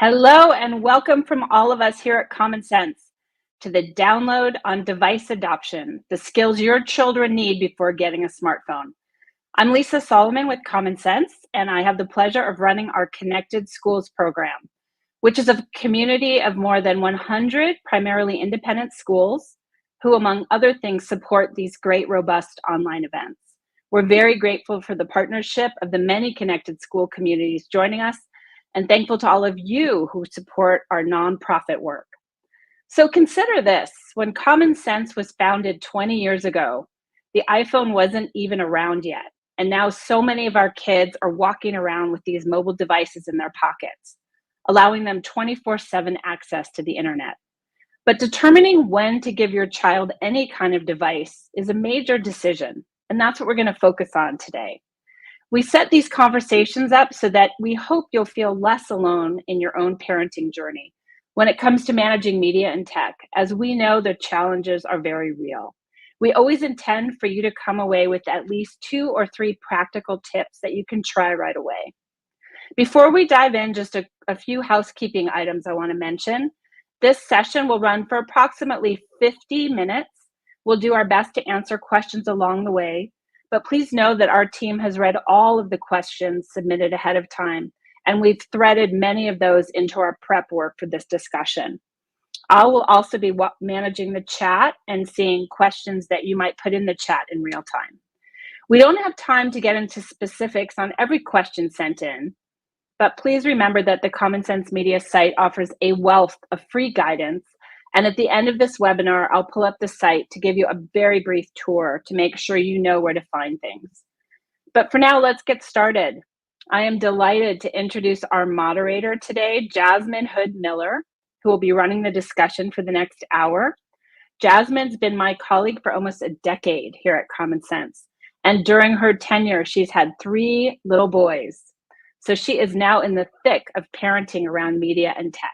Hello and welcome from all of us here at Common Sense to the download on device adoption, the skills your children need before getting a smartphone. I'm Lisa Solomon with Common Sense, and I have the pleasure of running our Connected Schools program, which is a community of more than 100 primarily independent schools who, among other things, support these great, robust online events. We're very grateful for the partnership of the many connected school communities joining us and thankful to all of you who support our nonprofit work. So consider this, when Common Sense was founded 20 years ago, the iPhone wasn't even around yet. And now so many of our kids are walking around with these mobile devices in their pockets, allowing them 24/7 access to the internet. But determining when to give your child any kind of device is a major decision. And that's what we're going to focus on today. We set these conversations up so that we hope you'll feel less alone in your own parenting journey when it comes to managing media and tech, as we know the challenges are very real. We always intend for you to come away with at least 2 or 3 practical tips that you can try right away. Before we dive in, just a few housekeeping items I want to mention. This session will run for approximately 50 minutes. We'll do our best to answer questions along the way, but please know that our team has read all of the questions submitted ahead of time, and we've threaded many of those into our prep work for this discussion. I will also be managing the chat and seeing questions that you might put in the chat in real time. We don't have time to get into specifics on every question sent in, but please remember that the Common Sense Media site offers a wealth of free guidance. And at the end of this webinar, I'll pull up the site to give you a very brief tour to make sure you know where to find things. But for now, let's get started. I am delighted to introduce our moderator today, Jasmine Hood Miller, who will be running the discussion for the next hour. Jasmine's been my colleague for almost a decade here at Common Sense. And during her tenure, she's had 3 little boys. So she is now in the thick of parenting around media and tech.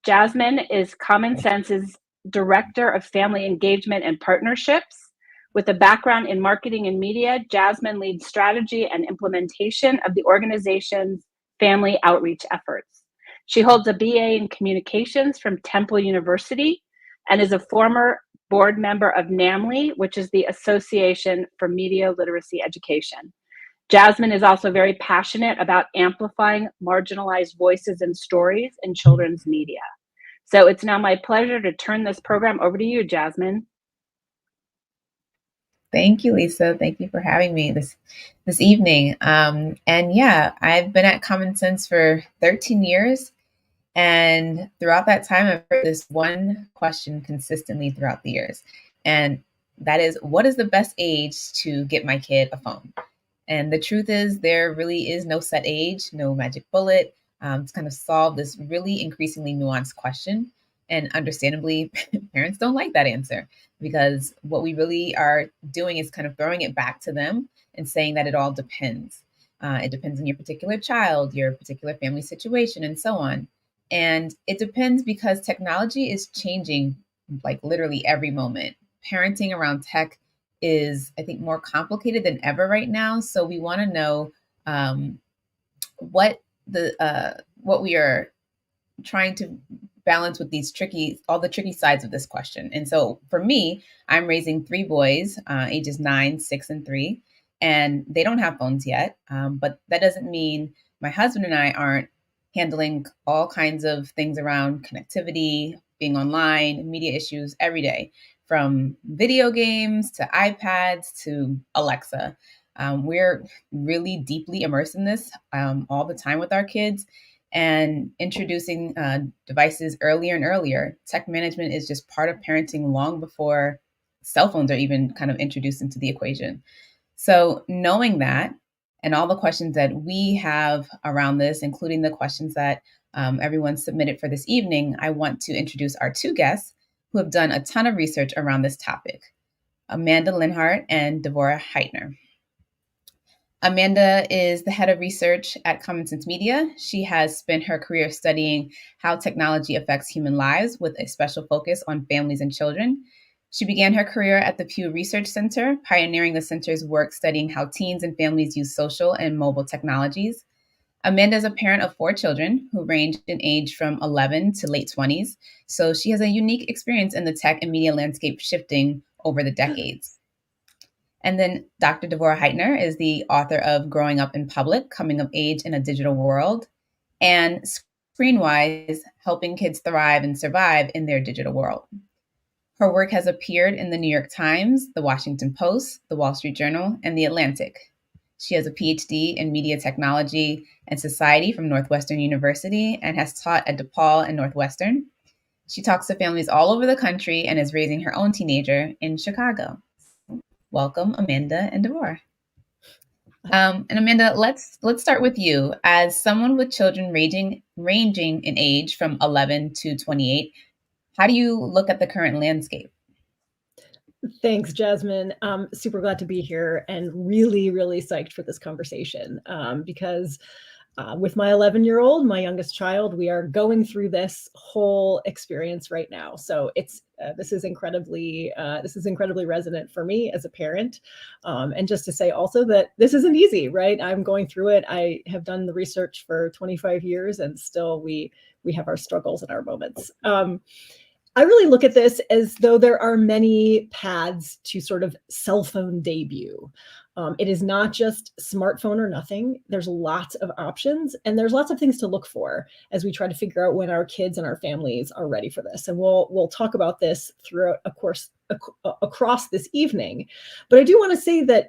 Jasmine is Common Sense's Director of Family Engagement and Partnerships. With a background in marketing and media, Jasmine leads strategy and implementation of the organization's family outreach efforts. She holds a BA in communications from Temple University and is a former board member of NAMLE, which is the Association for Media Literacy Education. Jasmine is also very passionate about amplifying marginalized voices and stories in children's media. So it's now my pleasure to turn this program over to you, Jasmine. Thank you, Lisa. Thank you for having me this evening. And yeah, I've been at Common Sense for 13 years. And throughout that time, I've heard this one question consistently throughout the years. And that is, what is the best age to get my kid a phone? And the truth is, there really is no set age, no magic bullet to kind of solve this really increasingly nuanced question. And understandably, parents don't like that answer because what we really are doing is kind of throwing it back to them and saying that it all depends. It depends on your particular child, your particular family situation, and so on. And it depends because technology is changing like literally every moment. Parenting around tech is, I think, more complicated than ever right now. So we want to know what we are trying to balance with all the tricky sides of this question. And so for me, I'm raising 3 boys, ages 9, 6, and 3, and they don't have phones yet. But that doesn't mean my husband and I aren't handling all kinds of things around connectivity, being online, media issues every day, from video games to iPads to Alexa. We're really deeply immersed in this all the time with our kids and introducing devices earlier and earlier. Tech management is just part of parenting long before cell phones are even kind of introduced into the equation. So knowing that, and all the questions that we have around this, including the questions that everyone submitted for this evening, I want to introduce our 2 guests who have done a ton of research around this topic, Amanda Linhart and Devorah Heitner. Amanda is the head of research at Common Sense Media. She has spent her career studying how technology affects human lives with a special focus on families and children. She began her career at the Pew Research Center, pioneering the center's work studying how teens and families use social and mobile technologies. Amanda is a parent of 4 children who range in age from 11 to late 20s. So she has a unique experience in the tech and media landscape shifting over the decades. And then Dr. Devorah Heitner is the author of Growing Up in Public, Coming of Age in a Digital World, and Screenwise, Helping Kids Thrive and Survive in Their Digital World. Her work has appeared in the New York Times, the Washington Post, the Wall Street Journal, and the Atlantic. She has a PhD in media technology and society from Northwestern University and has taught at DePaul and Northwestern. She talks to families all over the country and is raising her own teenager in Chicago. Welcome, Amanda and Devorah. And Amanda, let's start with you. As someone with children ranging in age from 11 to 28, how do you look at the current landscape? Thanks, Jasmine. Super glad to be here and really, really psyched for this conversation because with my 11-year-old, my youngest child, we are going through this whole experience right now. So this is incredibly resonant for me as a parent. And just to say also that this isn't easy, right? I'm going through it. I have done the research for 25 years and still we have our struggles and our moments. I really look at this as though there are many paths to sort of cell phone debut. It is not just smartphone or nothing. There's lots of options and there's lots of things to look for as we try to figure out when our kids and our families are ready for this. And we'll talk about this throughout, of course, across this evening. But I do want to say that,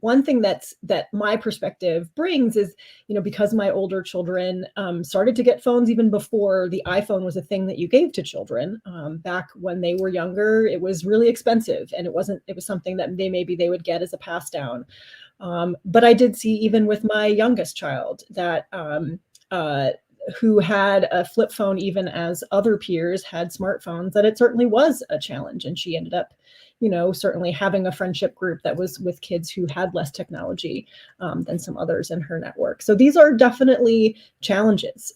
one thing that my perspective brings is, because my older children started to get phones even before the iPhone was a thing that you gave to children. Back when they were younger, it was really expensive and it was something that they would get as a pass down. But I did see even with my youngest child that who had a flip phone, even as other peers had smartphones, that it certainly was a challenge. And she ended up, certainly having a friendship group that was with kids who had less technology than some others in her network. So these are definitely challenges.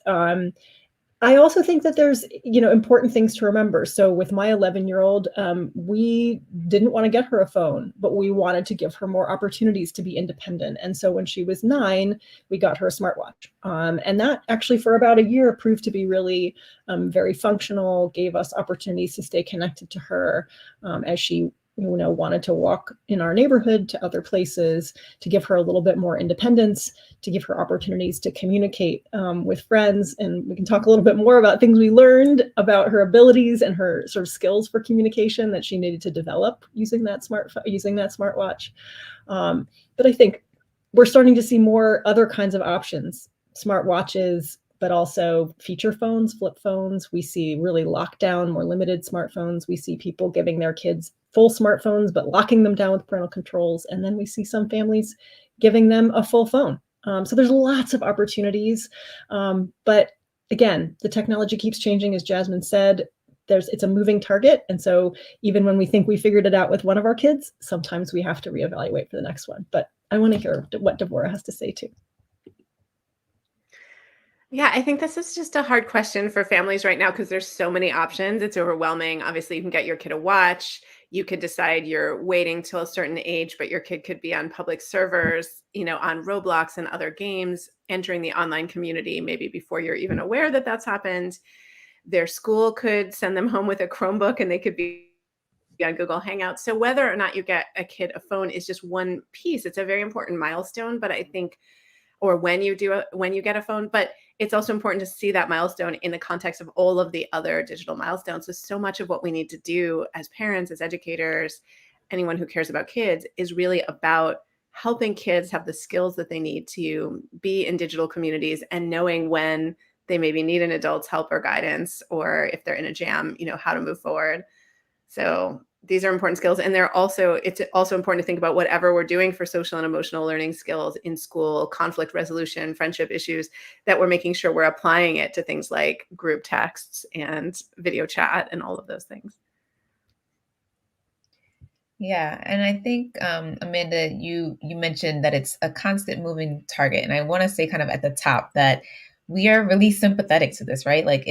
I also think that there's, important things to remember. So with my 11-year-old, we didn't want to get her a phone, but we wanted to give her more opportunities to be independent. And so when she was 9, we got her a smartwatch. And that actually for about a year proved to be really very functional, gave us opportunities to stay connected to her as she wanted to walk in our neighborhood to other places, to give her a little bit more independence, to give her opportunities to communicate with friends. And we can talk a little bit more about things we learned about her abilities and her sort of skills for communication that she needed to develop using that smartwatch. But I think we're starting to see more other kinds of options, smartwatches, but also feature phones, flip phones. We see really locked down, more limited smartphones. We see people giving their kids full smartphones, but locking them down with parental controls. And then we see some families giving them a full phone. So there's lots of opportunities. But again, the technology keeps changing, as Jasmine said. It's a moving target. And so even when we think we figured it out with one of our kids, sometimes we have to reevaluate for the next one. But I want to hear what Devorah has to say too. Yeah, I think this is just a hard question for families right now because there's so many options. It's overwhelming. Obviously, you can get your kid a watch. You could decide you're waiting till a certain age, but your kid could be on public servers, on Roblox and other games, entering the online community maybe before you're even aware that that's happened. Their school could send them home with a Chromebook and they could be on Google Hangouts. So whether or not you get a kid a phone is just one piece. It's a very important milestone, but I think, or when you get a phone, but it's also important to see that milestone in the context of all of the other digital milestones. So much of what we need to do as parents, as educators, anyone who cares about kids is really about helping kids have the skills that they need to be in digital communities and knowing when they maybe need an adult's help or guidance, or if they're in a jam, how to move forward. So these are important skills. And it's also important to think about whatever we're doing for social and emotional learning skills in school, conflict resolution, friendship issues, that we're making sure we're applying it to things like group texts and video chat and all of those things. Yeah. And I think, Amanda, you mentioned that it's a constant moving target. And I want to say kind of at the top that we are really sympathetic to this, right? Like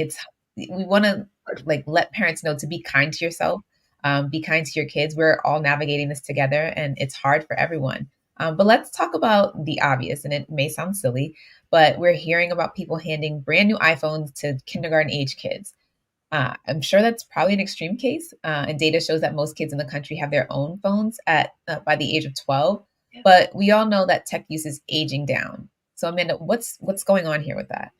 we want to let parents know to be kind to yourself. Be kind to your kids. We're all navigating this together and it's hard for everyone. But let's talk about the obvious, and it may sound silly, but we're hearing about people handing brand new iPhones to kindergarten age kids. I'm sure that's probably an extreme case, and data shows that most kids in the country have their own phones at by the age of 12. But we all know that tech use is aging down. So Amanda, what's going on here with that?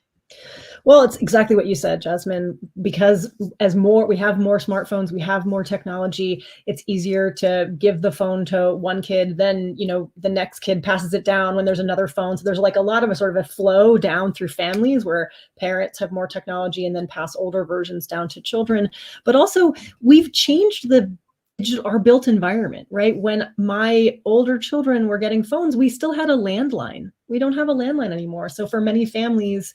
Well, it's exactly what you said, Jasmine, because we have more smartphones, we have more technology, it's easier to give the phone to one kid, then, the next kid passes it down when there's another phone. So there's like a lot of a sort of a flow down through families where parents have more technology and then pass older versions down to children. But also we've changed our built environment, right? When my older children were getting phones, we still had a landline. We don't have a landline anymore. So for many families,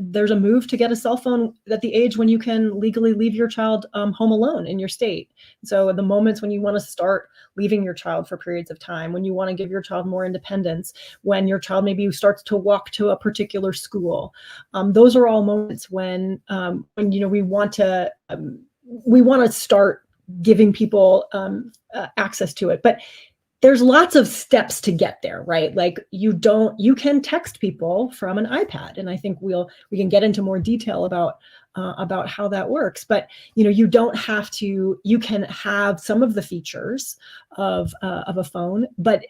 there's a move to get a cell phone at the age when you can legally leave your child home alone in your state. So the moments when you want to start leaving your child for periods of time, when you want to give your child more independence, when your child maybe starts to walk to a particular school, those are all moments when we want to start giving people access to it. But there's lots of steps to get there, right? Like you can text people from an iPad, and I think we can get into more detail about how that works. But you don't have to. You can have some of the features of a phone, but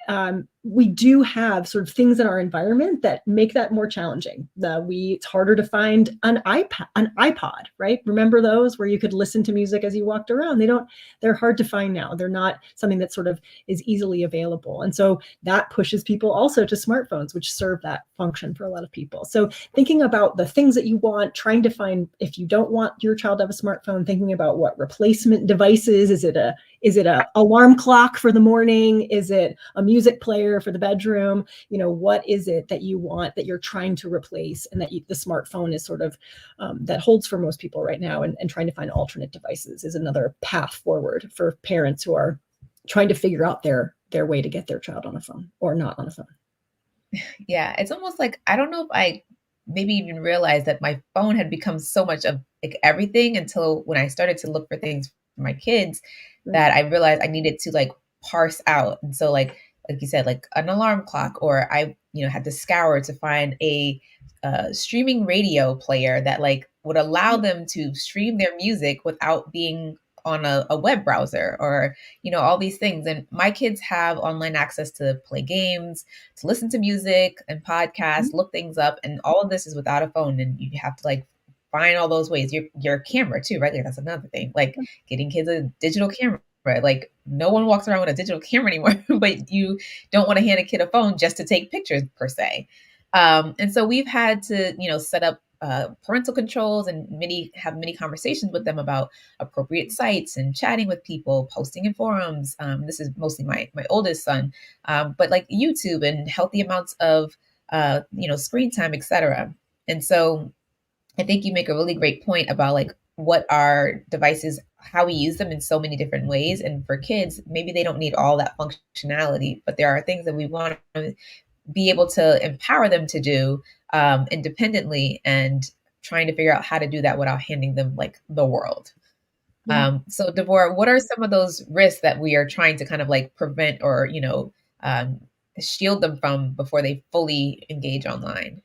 we do have sort of things in our environment that make that more challenging. It's harder to find an iPod, right? Remember those where you could listen to music as you walked around? They're hard to find now. They're not something that sort of is easily available. And so that pushes people also to smartphones, which serve that function for a lot of people. So thinking about the things that you want, trying to find, if you don't want your child to have a smartphone, thinking about what replacement devices, is it a alarm clock for the morning? Is it a music player for the bedroom? What is it that you want, that you're trying to replace, and that the smartphone is sort of that holds for most people right now, and trying to find alternate devices is another path forward for parents who are trying to figure out their way to get their child on a phone or not on a phone. Yeah, it's almost like, I don't know if I maybe even realized that my phone had become so much of like everything until when I started to look for things for my kids, that I realized I needed to like parse out. And so like you said, like an alarm clock, or I, had to scour to find a streaming radio player that like would allow them to stream their music without being on a web browser, or, all these things. And my kids have online access to play games, to listen to music and podcasts, look things up. And all of this is without a phone. And you have to like find all those ways. Your camera too, right? Like that's another thing, like getting kids a digital camera. Right? Like no one walks around with a digital camera anymore, but you don't want to hand a kid a phone just to take pictures per se. And so we've had to, set up parental controls and have many conversations with them about appropriate sites and chatting with people, posting in forums. This is mostly my oldest son, but like YouTube and healthy amounts of, screen time, etc. And so I think you make a really great point about like what our devices, how we use them in so many different ways. And for kids, maybe they don't need all that functionality, but there are things that we want to be able to empower them to do independently, and trying to figure out how to do that without handing them like the world. So Devorah, what are some of those risks that we are trying to kind of like prevent or, shield them from before they fully engage online?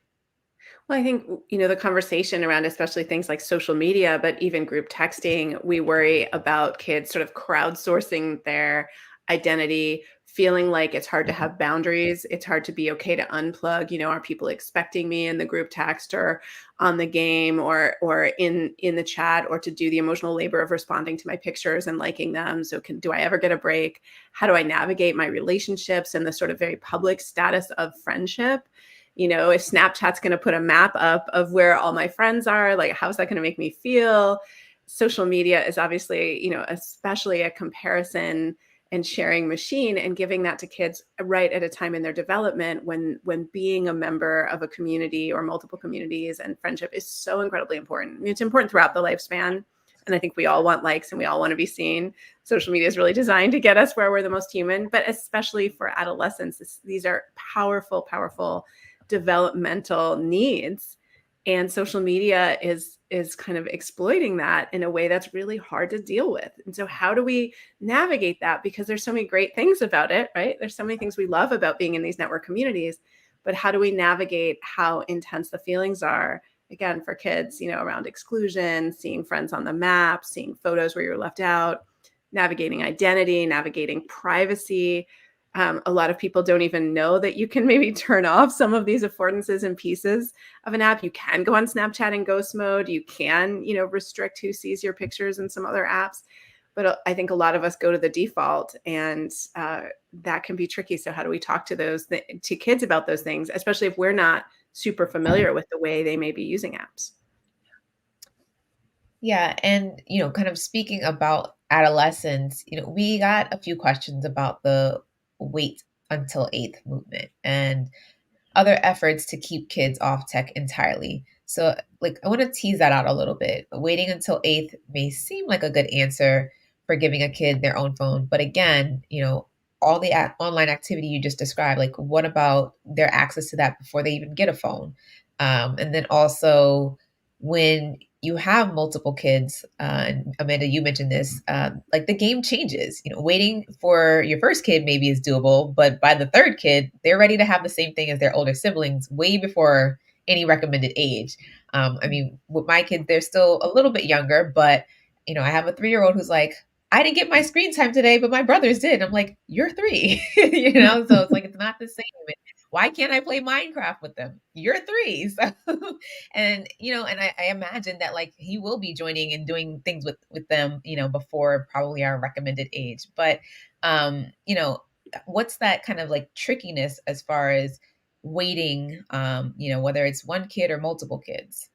Well, I think, the conversation around especially things like social media, but even group texting, we worry about kids sort of crowdsourcing their identity, feeling like it's hard to have boundaries. It's hard to be okay to unplug. Are people expecting me in the group text or on the game or in the chat, or to do the emotional labor of responding to my pictures and liking them? So do I ever get a break? How do I navigate my relationships and the sort of very public status of friendship? If Snapchat's going to put a map up of where all my friends are, like, how's that going to make me feel? Social media is obviously, especially a comparison and sharing machine, and giving that to kids right at a time in their development when being a member of a community or multiple communities and friendship is so incredibly important. I mean, it's important throughout the lifespan. And I think we all want likes and we all want to be seen. Social media is really designed to get us where we're the most human, but especially for adolescents, these are powerful, powerful developmental needs, and social media is kind of exploiting that in a way that's really hard to deal with. And so how do we navigate that? Because there's so many great things about it, right? There's so many things we love about being in these network communities, but how do we navigate how intense the feelings are, again, for kids, around exclusion, seeing friends on the map, seeing photos where you're left out, navigating identity, navigating privacy. A lot of people don't even know that you can maybe turn off some of these affordances and pieces of an app. You can go on Snapchat in ghost mode. You can, restrict who sees your pictures in some other apps. But I think a lot of us go to the default, and that can be tricky. So how do we talk to to kids about those things, especially if we're not super familiar with the way they may be using apps? Yeah. And, kind of speaking about adolescents, we got a few questions about the wait until eighth movement and other efforts to keep kids off tech entirely. So, I want to tease that out a little bit. Waiting until eighth may seem like a good answer for giving a kid their own phone. But again, all the online activity you just described, what about their access to that before they even get a phone? And then also, when you have multiple kids, and Amanda, you mentioned this, the game changes. Waiting for your first kid maybe is doable, but by the third kid, they're ready to have the same thing as their older siblings way before any recommended age. With my kids, they're still a little bit younger, but I have a 3-year-old who's like, I didn't get my screen time today, but my brothers did. I'm like, you're 3, so it's it's not the same. Why can't I play Minecraft with them? You're 3. So, and I imagine that he will be joining and doing things with them, before probably our recommended age. But, what's that kind of trickiness as far as waiting, whether it's one kid or multiple kids?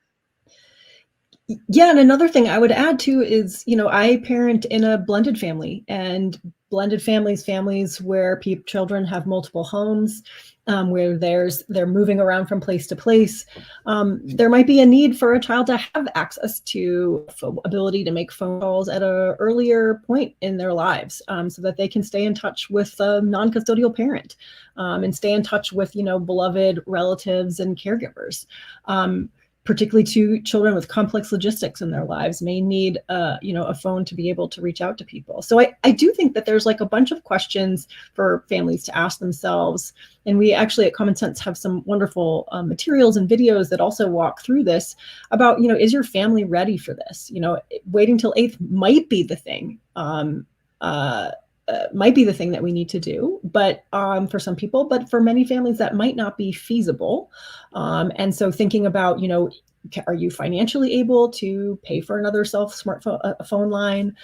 Yeah, and another thing I would add too is, I parent in a blended family, and blended families where children have multiple homes, where they're moving around from place to place. There might be a need for a child to have access to ability to make phone calls at an earlier point in their lives, so that they can stay in touch with a non-custodial parent, and stay in touch with, beloved relatives and caregivers. Particularly to children with complex logistics in their lives, may need a phone to be able to reach out to people. So I do think that there's a bunch of questions for families to ask themselves. And we actually at Common Sense have some wonderful materials and videos that also walk through this about, is your family ready for this? Waiting till eighth might be the thing. Might be the thing that we need to do, but for some people, but for many families that might not be feasible. And so thinking about, are you financially able to pay for another phone line?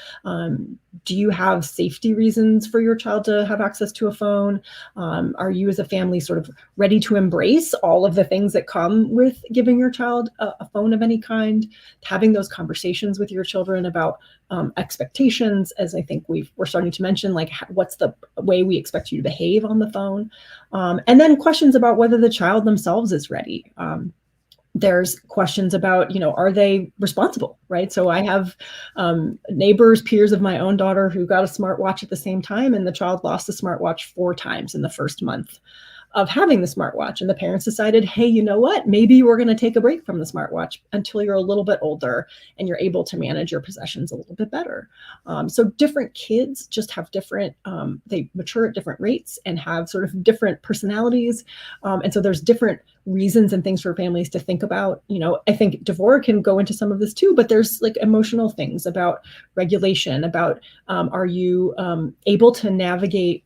Do you have safety reasons for your child to have access to a phone? Are you as a family sort of ready to embrace all of the things that come with giving your child a phone of any kind? Having those conversations with your children about expectations, as I think we're starting to mention, what's the way we expect you to behave on the phone? And then questions about whether the child themselves is ready. There's questions about, are they responsible, right? So I have neighbors, peers of my own daughter who got a smartwatch at the same time, and the child lost the smartwatch 4 times in the first month of having the smartwatch. And the parents decided, hey, you know what? Maybe we're going to take a break from the smartwatch until you're a little bit older and you're able to manage your possessions a little bit better. So different kids just have different, they mature at different rates and have sort of different personalities. And so there's different reasons and things for families to think about. I think Devorah can go into some of this too, but there's emotional things about regulation, about are you able to navigate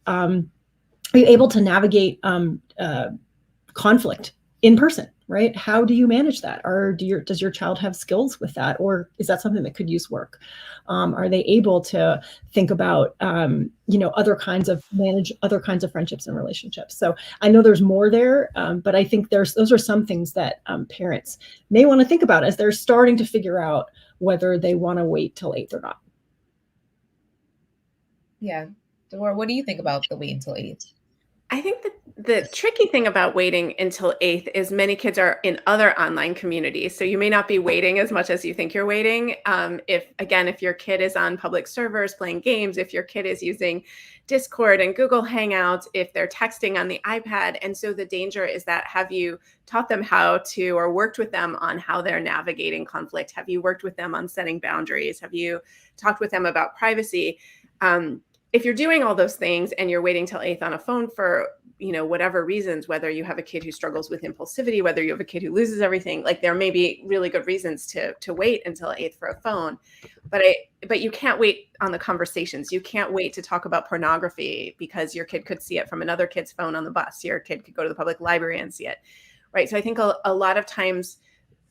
conflict in person, right? How do you manage that? Or does your child have skills with that? Or is that something that could use work? Are they able to think about, manage other kinds of friendships and relationships? So I know there's more there, but I think those are some things that parents may want to think about as they're starting to figure out whether they want to wait till 8th or not. Yeah. Devorah, what do you think about the wait until 8th? I think that the tricky thing about waiting until 8th is many kids are in other online communities. So you may not be waiting as much as you think you're waiting. If your kid is on public servers playing games, if your kid is using Discord and Google Hangouts, if they're texting on the iPad. And so the danger is that, have you taught them how to, or worked with them on how they're navigating conflict? Have you worked with them on setting boundaries? Have you talked with them about privacy? If you're doing all those things and you're waiting till 8th on a phone for whatever reasons, whether you have a kid who struggles with impulsivity, whether you have a kid who loses everything, like there may be really good reasons to wait until 8th for a phone. But you can't wait on the conversations. You can't wait to talk about pornography because your kid could see it from another kid's phone on the bus. Your kid could go to the public library and see it, right? So I think a lot of times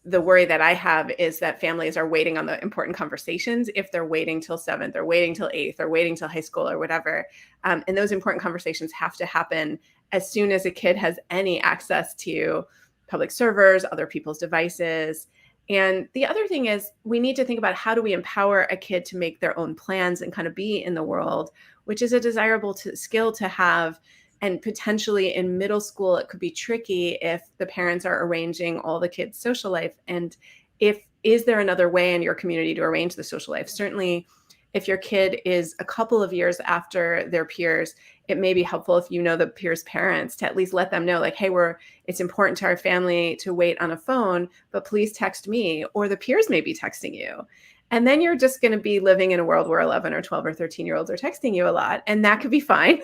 the worry that I have is that families are waiting on the important conversations if they're waiting till 7th or waiting till 8th or waiting till high school or whatever. And those important conversations have to happen as soon as a kid has any access to public servers, other people's devices. And the other thing is we need to think about how do we empower a kid to make their own plans and kind of be in the world, which is a desirable skill to have. And potentially in middle school, it could be tricky if the parents are arranging all the kids' social life. And is there another way in your community to arrange the social life? Certainly, if your kid is a couple of years after their peers, it may be helpful if you know the peers' parents to at least let them know, like, hey, it's important to our family to wait on a phone, but please text me, or the peers may be texting you. And then you're just going to be living in a world where 11 or 12 or 13-year-olds are texting you a lot, and that could be fine.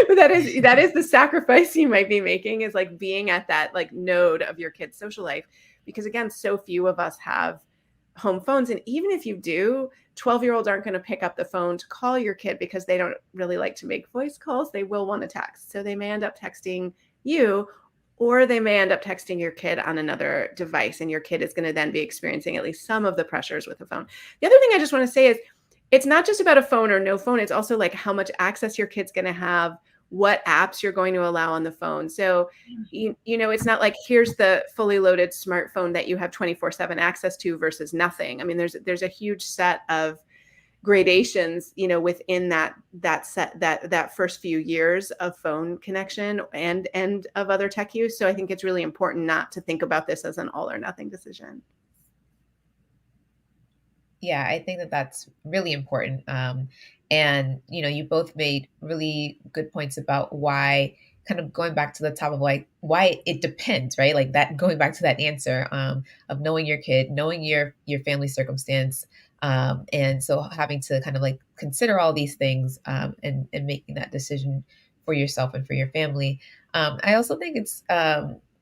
But that is the sacrifice you might be making, is like being at that like node of your kid's social life, because again, so few of us have home phones. And even if you do, 12-year-olds aren't going to pick up the phone to call your kid because they don't really like to make voice calls. They will want to text. So they may end up texting you, or they may end up texting your kid on another device. And your kid is going to then be experiencing at least some of the pressures with the phone. The other thing I just want to say is it's not just about a phone or no phone. It's also like how much access your kid's going to have, what apps you're going to allow on the phone. So, it's not like here's the fully loaded smartphone that you have 24/7 access to versus nothing. I mean, there's a huge set of gradations, within that set, that first few years of phone connection and of other tech use. So I think it's really important not to think about this as an all or nothing decision. Yeah, I think that that's really important. And, you both made really good points about why, kind of going back to the top of like why it depends, right? Like that, going back to that answer of knowing your kid, knowing your family circumstance. And so having to kind of like consider all these things and making that decision for yourself and for your family. I also think it's,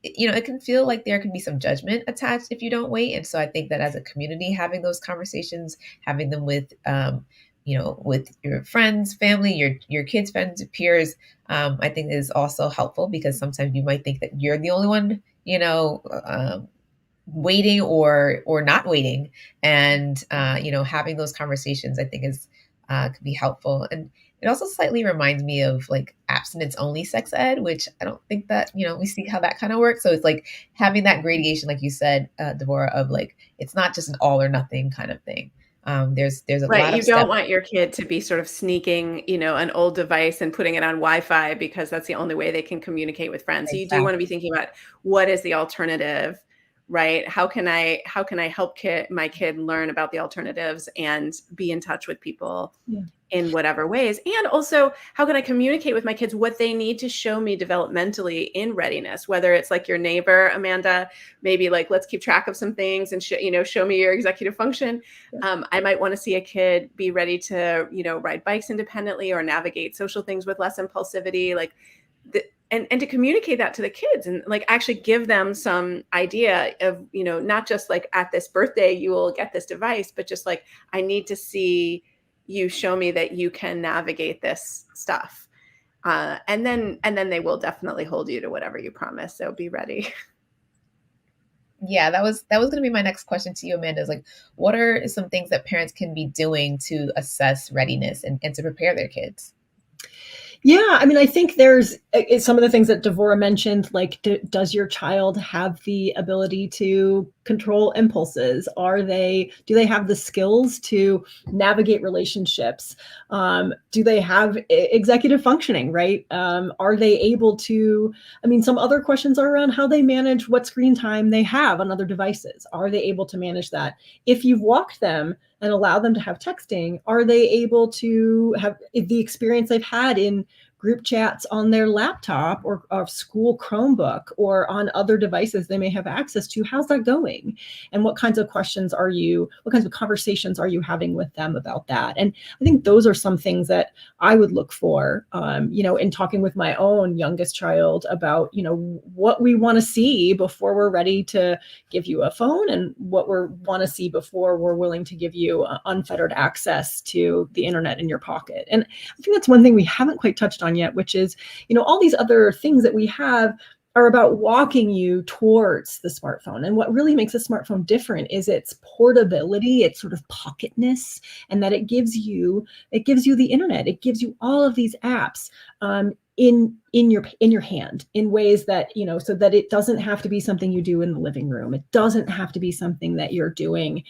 it can feel like there can be some judgment attached if you don't wait. And so I think that as a community, having those conversations, having them with, with your friends, family, your kids' friends, peers, I think is also helpful, because sometimes you might think that you're the only one, waiting or not waiting. And, having those conversations, I think is could be helpful. And it also slightly reminds me of like abstinence only sex ed, which I don't think that, we see how that kind of works. So it's like having that gradation, like you said, Deborah, of like, it's not just an all or nothing kind of thing. There's a right. lot of You don't want your kid to be sort of sneaking, an old device and putting it on Wi-Fi because that's the only way they can communicate with friends. So you do want to be thinking about what is the alternative, right? How can I help my kid learn about the alternatives and be in touch with people in whatever ways? And also, how can I communicate with my kids what they need to show me developmentally in readiness? Whether it's like your neighbor, Amanda, maybe like, let's keep track of some things and show me your executive function. I might want to see a kid be ready to, ride bikes independently or navigate social things with less impulsivity. Like and to communicate that to the kids and like actually give them some idea of, not just like at this birthday, you will get this device, but just like, I need to see you show me that you can navigate this stuff. And then they will definitely hold you to whatever you promise. So be ready. Yeah, that was going to be my next question to you, Amanda, is like, what are some things that parents can be doing to assess readiness and to prepare their kids? Yeah, I mean, I think there's some of the things that Devorah mentioned, like, does your child have the ability to control impulses? Do they have the skills to navigate relationships? Do they have executive functioning, right? Are they able to, some other questions are around how they manage what screen time they have on other devices. Are they able to manage that? If you've walked them and allow them to have texting, are they able to have the experience they've had in group chats on their laptop or school Chromebook or on other devices they may have access to. How's that going? And what kinds of conversations are you having with them about that? And I think those are some things that I would look for, in talking with my own youngest child about, what we want to see before we're ready to give you a phone and what we want to see before we're willing to give you unfettered access to the internet in your pocket. And I think that's one thing we haven't quite touched on yet, which is, all these other things that we have are about walking you towards the smartphone. And what really makes a smartphone different is its portability, its sort of pocketness, and that it gives you the internet. It gives you all of these apps in your hand in ways that, so that it doesn't have to be something you do in the living room. It doesn't have to be something that you're doing,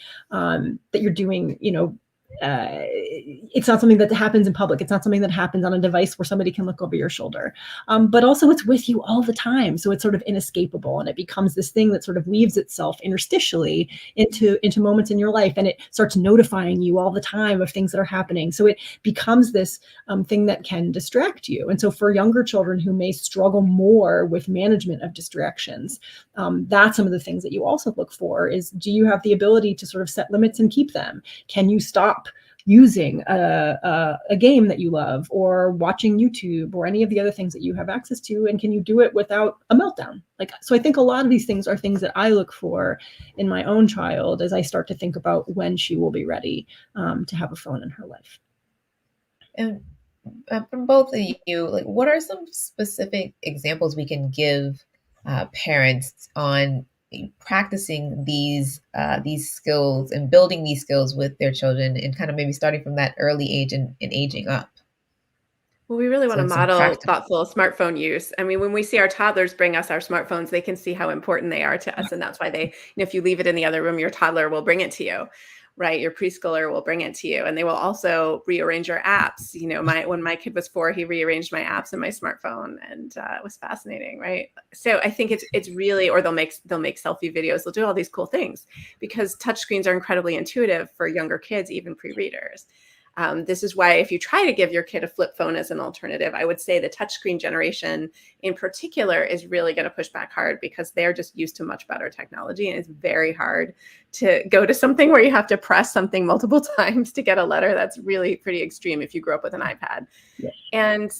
it's not something that happens in public. It's not something that happens on a device where somebody can look over your shoulder. But also it's with you all the time. So it's sort of inescapable, and it becomes this thing that sort of weaves itself interstitially into moments in your life. And it starts notifying you all the time of things that are happening. So it becomes this thing that can distract you. And so for younger children who may struggle more with management of distractions, that's some of the things that you also look for is, do you have the ability to sort of set limits and keep them? Can you stop using a game that you love or watching YouTube or any of the other things that you have access to? And can you do it without a meltdown? So I think a lot of these things are things that I look for in my own child as I start to think about when she will be ready to have a phone in her life. And from both of you, what are some specific examples we can give parents on practicing these skills and building these skills with their children, and kind of maybe starting from that early age and aging up? Well, we really want to model thoughtful smartphone use. I mean, when we see our toddlers bring us our smartphones, they can see how important they are to us. And that's why if you leave it in the other room, your toddler will bring it to you, right? Your preschooler will bring it to you, and they will also rearrange your apps. When my kid was 4, he rearranged my apps in my smartphone, and it was fascinating, right? So I think it's really, or they'll make selfie videos. They'll do all these cool things because touchscreens are incredibly intuitive for younger kids, even pre-readers. This is why if you try to give your kid a flip phone as an alternative, I would say the touchscreen generation in particular is really going to push back hard because they're just used to much better technology. And it's very hard to go to something where you have to press something multiple times to get a letter. That's really pretty extreme if you grew up with an iPad. Yeah. And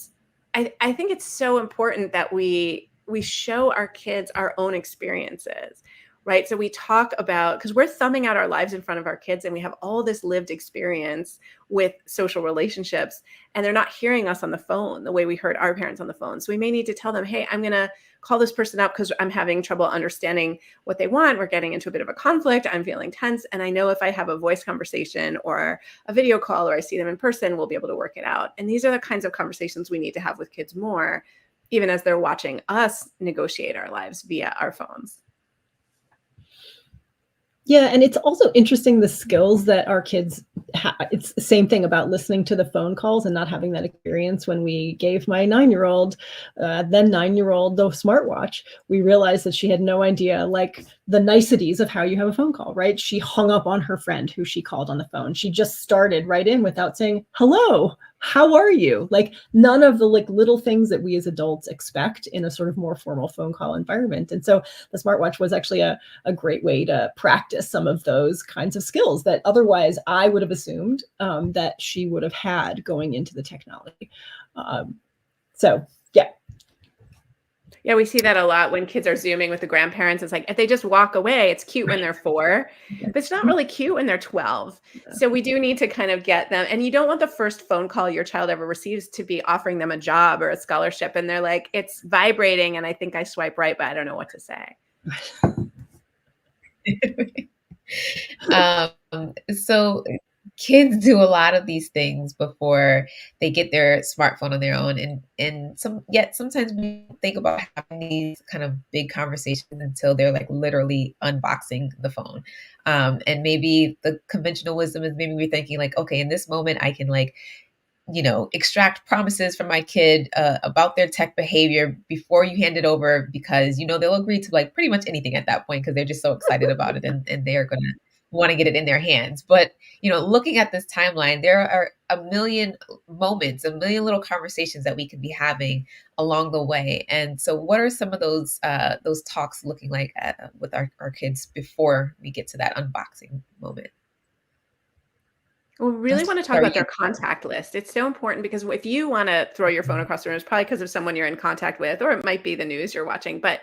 I think it's so important that we show our kids our own experiences. Right. So we talk about, because we're thumbing out our lives in front of our kids and we have all this lived experience with social relationships, and they're not hearing us on the phone the way we heard our parents on the phone. So we may need to tell them, hey, I'm going to call this person up because I'm having trouble understanding what they want. We're getting into a bit of a conflict. I'm feeling tense. And I know if I have a voice conversation or a video call or I see them in person, we'll be able to work it out. And these are the kinds of conversations we need to have with kids more, even as they're watching us negotiate our lives via our phones. Yeah, and it's also interesting the skills that our kids have. It's the same thing about listening to the phone calls and not having that experience. When we gave my 9-year-old, then 9-year-old, the smartwatch, we realized that she had no idea the niceties of how you have a phone call, right? She hung up on her friend who she called on the phone. She just started right in without saying, hello, how are you? None of the little things that we as adults expect in a sort of more formal phone call environment. And so the smartwatch was actually a great way to practice some of those kinds of skills that otherwise I would have assumed that she would have had going into the technology. So yeah. Yeah, we see that a lot when kids are Zooming with the grandparents. It's if they just walk away, it's cute when they're 4, but it's not really cute when they're 12. So we do need to kind of get them. And you don't want the first phone call your child ever receives to be offering them a job or a scholarship. And they're like, it's vibrating and I think I swipe right, but I don't know what to say. So kids do a lot of these things before they get their smartphone on their own, and sometimes we think about having these kind of big conversations until they're literally unboxing the phone. And maybe the conventional wisdom is maybe we're thinking okay, in this moment I can extract promises from my kid about their tech behavior before you hand it over, because they'll agree to pretty much anything at that point because they're just so excited about it, and they're gonna want to get it in their hands. But, looking at this timeline, there are a million moments, a million little conversations that we could be having along the way. And so what are some of those talks looking like with our kids before we get to that unboxing moment? We really want to talk about their contact list. It's so important because if you want to throw your phone across the room, it's probably because of someone you're in contact with, or it might be the news you're watching. But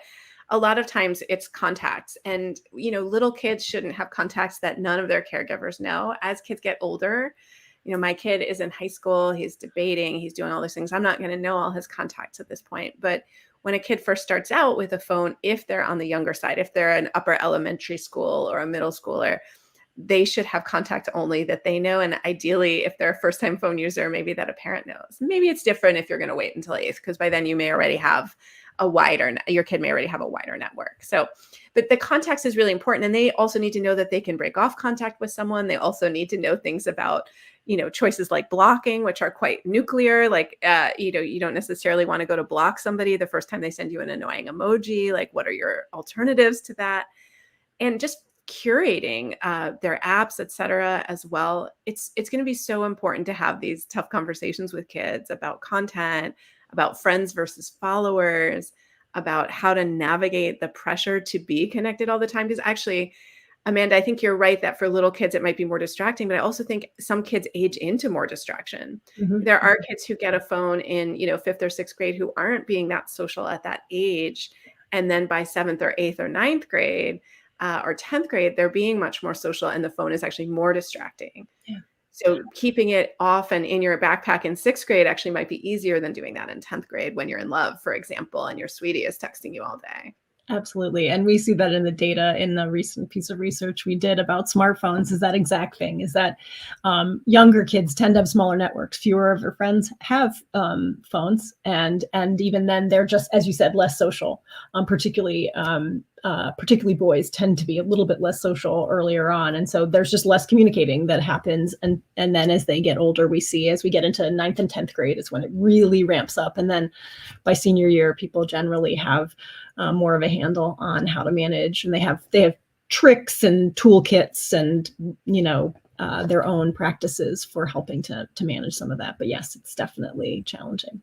a lot of times it's contacts, and little kids shouldn't have contacts that none of their caregivers know. As kids get older, my kid is in high school, he's debating, he's doing all those things. I'm not going to know all his contacts at this point. But when a kid first starts out with a phone, if they're on the younger side, if they're an upper elementary school or a middle schooler, they should have contact only that they know. And ideally, if they're a first-time phone user, maybe that a parent knows. Maybe it's different if you're going to wait until 8th, because by then you may already have your kid may already have a wider network. So, but the context is really important. And they also need to know that they can break off contact with someone. They also need to know things about, choices like blocking, which are quite nuclear. Like, you don't necessarily want to go to block somebody the first time they send you an annoying emoji. Like, what are your alternatives to that? And just curating their apps, et cetera, as well. It's going to be so important to have these tough conversations with kids about content, about friends versus followers, about how to navigate the pressure to be connected all the time. Because actually, Amanda, I think you're right that for little kids, it might be more distracting, but I also think some kids age into more distraction. Mm-hmm. There are kids who get a phone in, 5th or 6th grade who aren't being that social at that age. And then by 7th or 8th or 9th grade, or 10th grade, they're being much more social, and the phone is actually more distracting. Yeah. So keeping it off and in your backpack in 6th grade actually might be easier than doing that in 10th grade when you're in love, for example, and your sweetie is texting you all day. Absolutely. And we see that in the data in the recent piece of research we did about smartphones, is that exact thing, is that younger kids tend to have smaller networks. Fewer of their friends have phones. And even then they're just, as you said, less social, particularly boys tend to be a little bit less social earlier on. And so there's just less communicating that happens. And then as they get older, we see as we get into 9th and 10th grade is when it really ramps up. And then by senior year, people generally have more of a handle on how to manage, and they have tricks and toolkits and their own practices for helping to manage some of that. But yes, it's definitely challenging.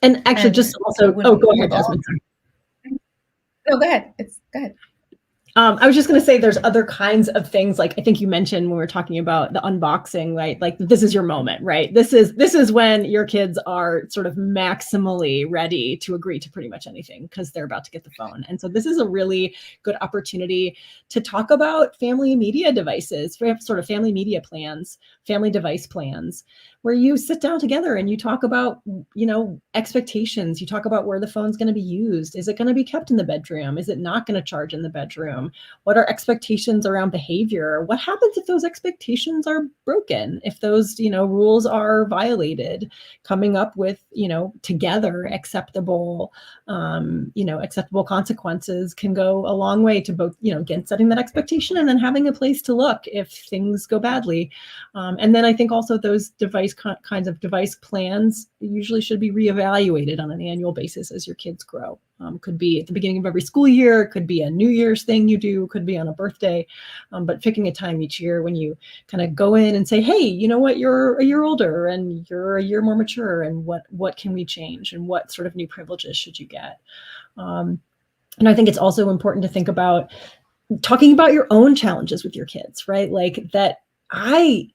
And actually, just also, go ahead, Jasmine. No, go ahead. Go ahead. I was just going to say there's other kinds of things, like I think you mentioned when we were talking about the unboxing, right? Like this is your moment, right? This is when your kids are sort of maximally ready to agree to pretty much anything because they're about to get the phone. And so this is a really good opportunity to talk about family media devices, sort of family media plans, family device plans, where you sit down together and you talk about, expectations. You talk about where the phone's going to be used. Is it going to be kept in the bedroom? Is it not going to charge in the bedroom? What are expectations around behavior? What happens if those expectations are broken? If those, rules are violated? Coming up with, together acceptable, acceptable consequences can go a long way to both, again, setting that expectation and then having a place to look if things go badly. And then I think also those kinds of device plans usually should be reevaluated on an annual basis as your kids grow. Could be at the beginning of every school year, could be a New Year's thing you do, could be on a birthday, but picking a time each year when you kind of go in and say, hey, you know what, you're a year older and you're a year more mature, and what can we change and what sort of new privileges should you get? And I think it's also important to think about talking about your own challenges with your kids, right? Like that I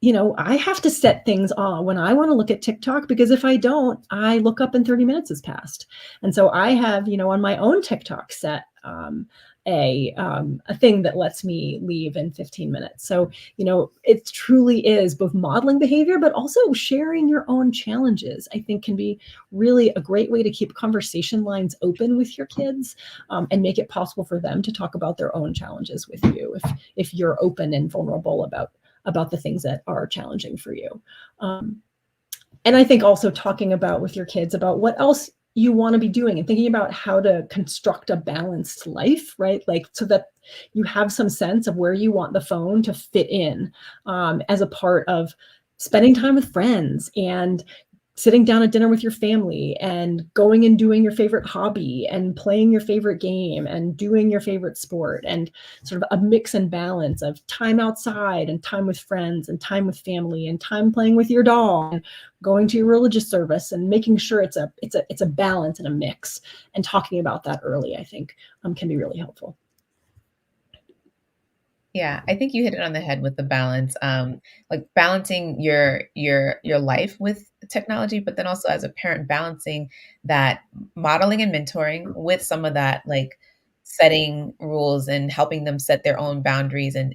have to set things on when I want to look at TikTok, because if I don't, I look up and 30 minutes has passed. And so I have, on my own TikTok set a thing that lets me leave in 15 minutes. So, it truly is both modeling behavior, but also sharing your own challenges, I think can be really a great way to keep conversation lines open with your kids, and make it possible for them to talk about their own challenges with you if you're open and vulnerable about the things that are challenging for you. And I think also talking about with your kids about what else you want to be doing and thinking about how to construct a balanced life, right? Like so that you have some sense of where you want the phone to fit in, as a part of spending time with friends and sitting down at dinner with your family and going and doing your favorite hobby and playing your favorite game and doing your favorite sport, and sort of a mix and balance of time outside and time with friends and time with family and time playing with your dog and going to your religious service, and making sure it's a balance and a mix, and talking about that early, I think, can be really helpful. Yeah, I think you hit it on the head with the balance, like balancing your life with technology, but then also as a parent balancing that modeling and mentoring with some of that, like setting rules and helping them set their own boundaries, and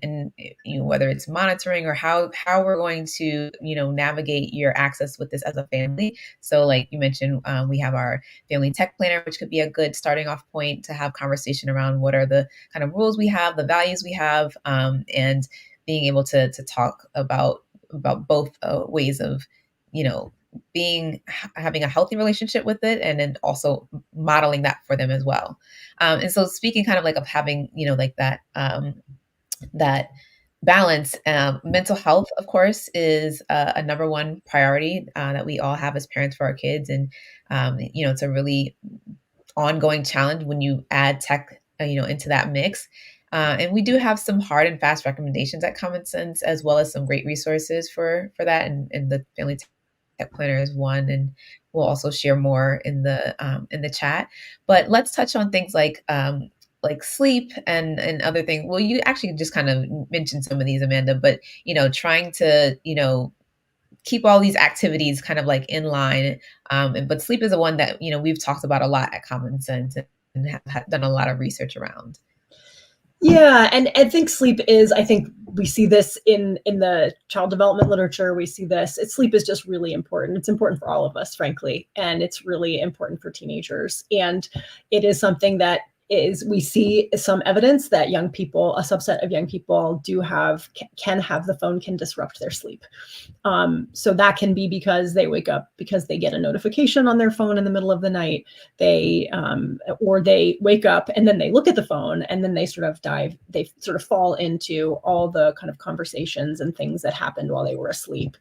whether it's monitoring or how we're going to navigate your access with this as a family. So like you mentioned, we have our family tech planner, which could be a good starting off point to have conversation around what are the kind of rules we have, the values we have, and being able to talk about both ways of, having a healthy relationship with it, and then also modeling that for them as well. And so speaking kind of like of having, like that balance, mental health, of course, is a number one priority that we all have as parents for our kids. And, it's a really ongoing challenge when you add tech, into that mix. And we do have some hard and fast recommendations at Common Sense, as well as some great resources for that. And the Family Tech Planner is one, and we'll also share more in the chat. But let's touch on things like sleep and other things. Well, you actually just kind of mentioned some of these, Amanda, but trying to keep all these activities kind of like in line. But sleep is the one that we've talked about a lot at Common Sense, and have done a lot of research around. Yeah, and I think sleep is, I think we see this in the child development literature. We see this. Sleep is just really important. It's important for all of us, frankly, and it's really important for teenagers. And it is something that we see some evidence that young people, a subset of young people, can have the phone can disrupt their sleep. So that can be because they wake up because they get a notification on their phone in the middle of the night. Or they wake up and then they look at the phone, and then they sort of fall into all the kind of conversations and things that happened while they were asleep.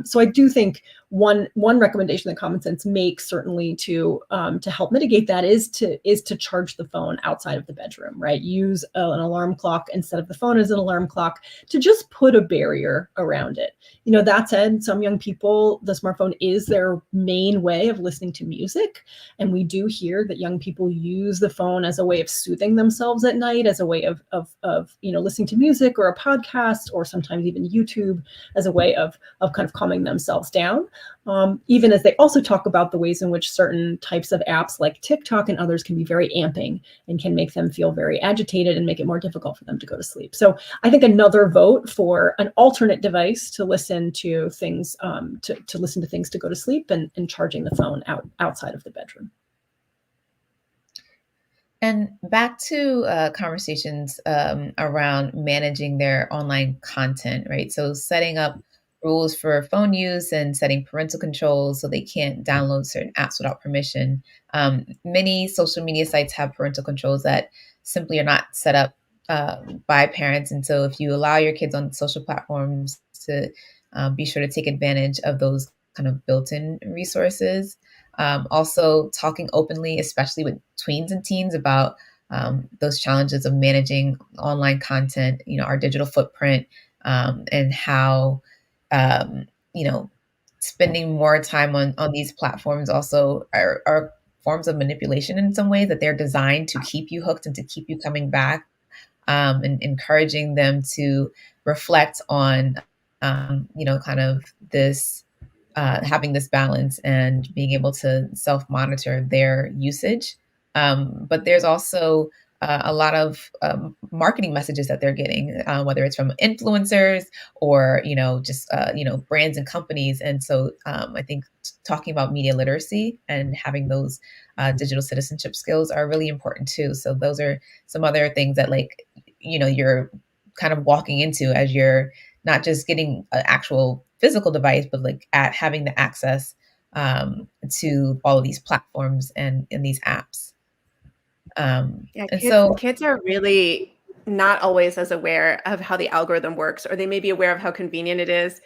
So I do think one recommendation that Common Sense makes, certainly to help mitigate that, is to charge the phone outside of the bedroom, right? Use an alarm clock instead of the phone as an alarm clock, to just put a barrier around it. That said, some young people, the smartphone is their main way of listening to music. And we do hear that young people use the phone as a way of soothing themselves at night, as a way of listening to music or a podcast, or sometimes even YouTube, as a way of kind of calming themselves down. Even as they also talk about the ways in which certain types of apps like TikTok and others can be very amping and can make them feel very agitated and make it more difficult for them to go to sleep. So I think another vote for an alternate device to listen to things, to listen to things to go to sleep, and charging the phone outside of the bedroom. And back to conversations around managing their online content, right? So setting up rules for phone use and setting parental controls so they can't download certain apps without permission. Many social media sites have parental controls that simply are not set up by parents. And so if you allow your kids on social platforms to be sure to take advantage of those kind of built-in resources. Also talking openly, especially with tweens and teens, about those challenges of managing online content, our digital footprint, and how, spending more time on these platforms also are forms of manipulation in some ways, that they're designed to keep you hooked and to keep you coming back, and encouraging them to reflect on, kind of this, having this balance and being able to self-monitor their usage. But there's also a lot of marketing messages that they're getting, whether it's from influencers or just brands and companies. And so I think talking about media literacy and having those digital citizenship skills are really important too. So those are some other things that, like, you're kind of walking into as you're not just getting an actual physical device, but like having the access to all of these platforms and these apps. Yeah, And so, kids are really not always as aware of how the algorithm works, or they may be aware of how convenient it is.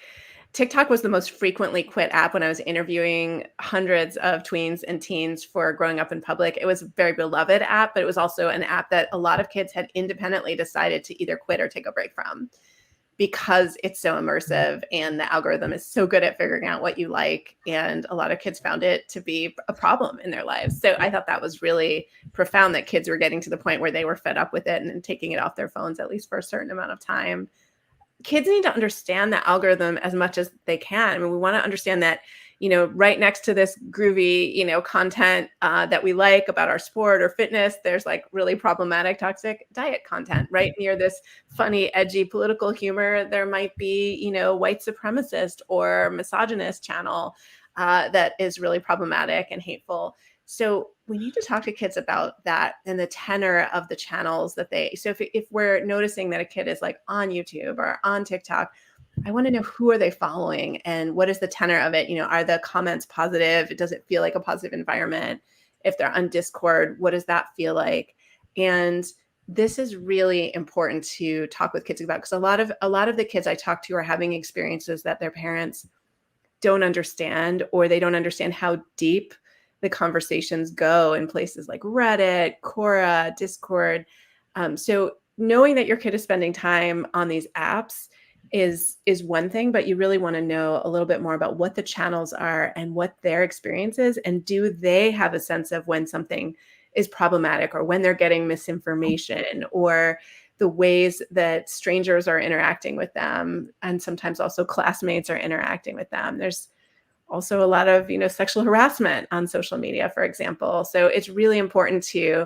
TikTok was the most frequently quit app when I was interviewing hundreds of tweens and teens for growing up in public. It was a very beloved app, but it was also an app that a lot of kids had independently decided to either quit or take a break from because it's so immersive and the algorithm is so good at figuring out what you like. And a lot of kids found it to be a problem in their lives. So I thought that was really profound that kids were getting to the point where they were fed up with it and taking it off their phones, at least for a certain amount of time. Kids need to understand the algorithm as much as they can. I mean, we want to understand that, right next to this groovy, content that we like about our sport or fitness, there's like really problematic, toxic diet content. Right near this funny, edgy political humor, there might be, white supremacist or misogynist channel that is really problematic and hateful. So we need to talk to kids about that and the tenor of the channels that so if we're noticing that a kid is like on YouTube or on TikTok, I want to know, who are they following and what is the tenor of it? Are the comments positive? Does it feel like a positive environment? If they're on Discord, what does that feel like? And this is really important to talk with kids about, because a lot of the kids I talk to are having experiences that their parents don't understand, or they don't understand how deep the conversations go in places like Reddit, Quora, Discord. So knowing that your kid is spending time on these apps is one thing, but you really want to know a little bit more about what the channels are and what their experience is, and do they have a sense of when something is problematic, or when they're getting misinformation, or the ways that strangers are interacting with them, and sometimes also classmates are interacting with them. There's also a lot of, sexual harassment on social media, for example. So it's really important to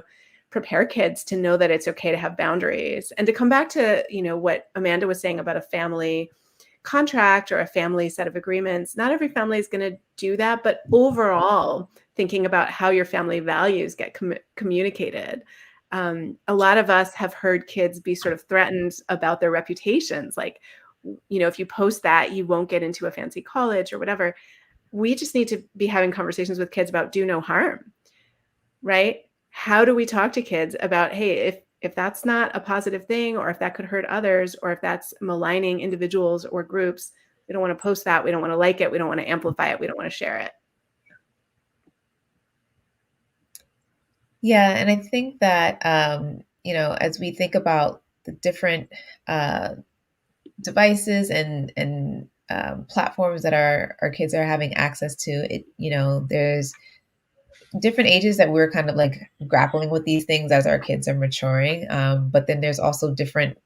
prepare kids to know that it's okay to have boundaries. And to come back to, what Amanda was saying about a family contract or a family set of agreements, not every family is going to do that, but overall, thinking about how your family values get communicated. A lot of us have heard kids be sort of threatened about their reputations. Like, if you post that, you won't get into a fancy college or whatever. We just need to be having conversations with kids about do no harm, right? How do we talk to kids about, hey, if that's not a positive thing, or if that could hurt others, or if that's maligning individuals or groups, we don't want to post that. We don't want to like it. We don't want to amplify it. We don't want to share it. Yeah. And I think that, as we think about the different devices and platforms that our kids are having access to, it, there's different ages that we're kind of like grappling with these things as our kids are maturing. But then there's also different